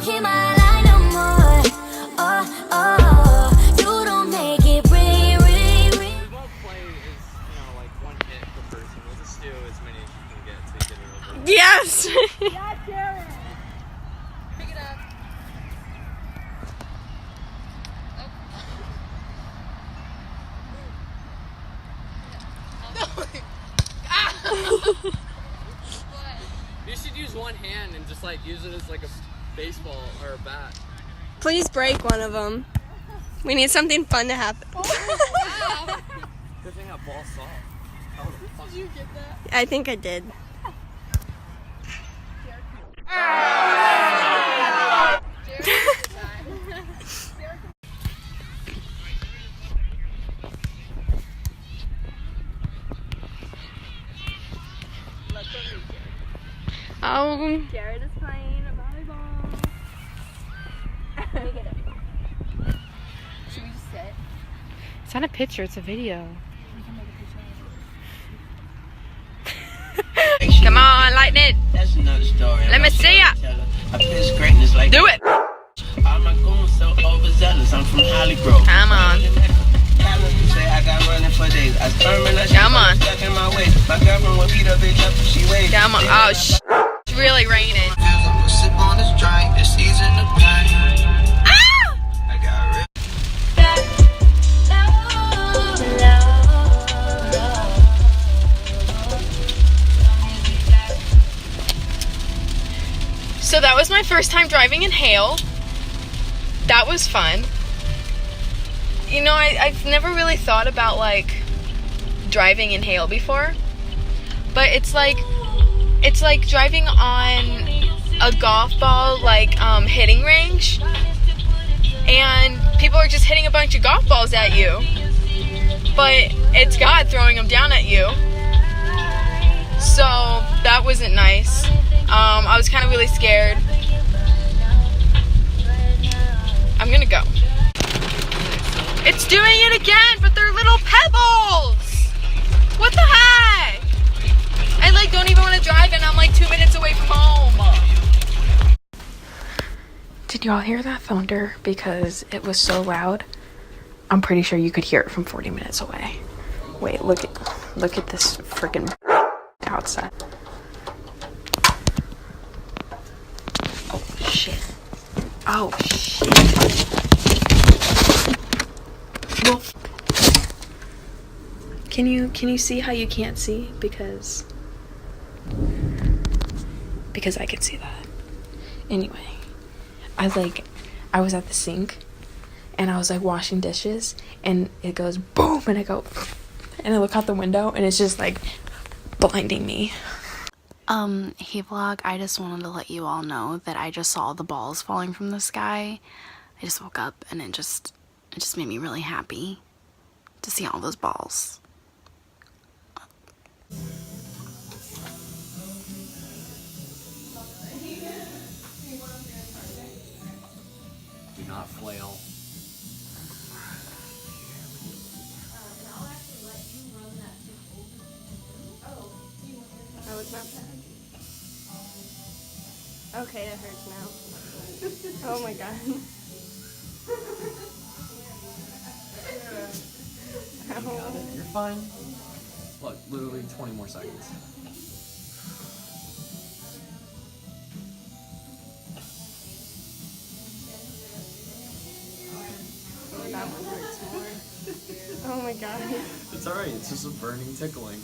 keep my line no more. Oh, oh, you don't make it ring, ring, ring. We won't play as, like one hit per person. We'll just do as many as you can get so you get it over. Yes! Yeah, Jared. Pick it up. You should use one hand and just like use it as like a baseball or a bat. Please break one of them. We need something fun to happen. Good thing that ball soft. Did you get that? I think I did. Oh. Jared is playing volleyball. Let me get it. Should we just sit? It's not a picture, it's a video. We can make a picture. Come on, lighten it. That's another story. Let me see ya. I piss greatness like Do it. All my goons so overzealous. I'm from Holly Grove. Come on. Say I got running for days. I Come on. stuck in my way. My girlfriend would beat a bitch up if she waved. Come on. Oh, it's really raining. Sip on this drink. This season of pain. Ah! I got rich. So that was my first time driving in hail. That was fun. You know, I've never really thought about like driving in hail before, but it's like driving on a golf ball like hitting range, and people are just hitting a bunch of golf balls at you, but it's God throwing them down at you. So that wasn't nice. I was kind of really scared. I'm gonna go. It's doing it again, but they're little pebbles! What the heck? I like don't even want to drive and I'm like 2 minutes away from home. Did y'all hear that thunder? Because it was so loud. I'm pretty sure you could hear it from 40 minutes away. Wait, look at this freaking outside. Oh shit. Oh shit. Well, can you see how you can't see? Because I can see that. Anyway, I was at the sink and I was like washing dishes and it goes boom and I go and I look out the window and it's just like blinding me. Hey vlog, I just wanted to let you all know that I just saw the balls falling from the sky. I just woke up and it just made me really happy to see all those balls. Do not flail. Oh, it's not bad. Okay, it hurts now. Oh my god. You're fine. Look, literally 20 more seconds. That one hurts more. Oh my god. It's alright, it's just a burning tickling.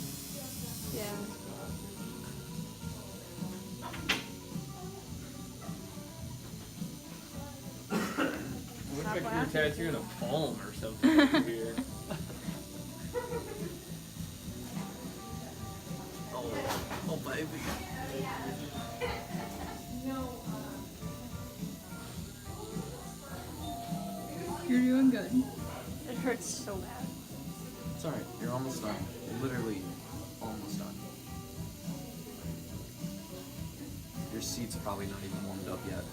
Yeah. Looks like you're tattooing a palm or something over here. Oh baby. You're doing good. It hurts so bad. It's alright, you're almost done. Literally almost done. Your seat's probably not even warmed up yet.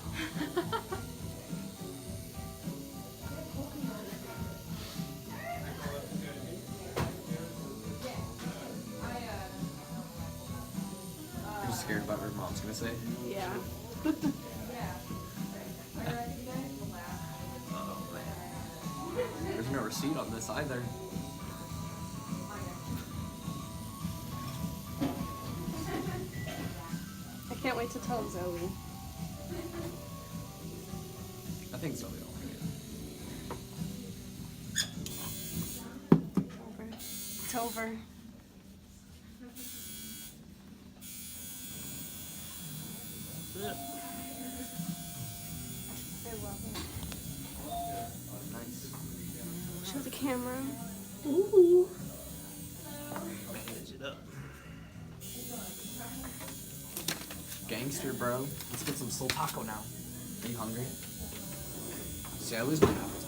Are you scared about what your mom's gonna say? Yeah. a receipt on this either. I can't wait to tell Zoe. I think so. We all Over. It's over. I love it. Nice. Show the camera. Gangster, bro. Let's get some soul taco now. Are you hungry? See, I lose my appetite.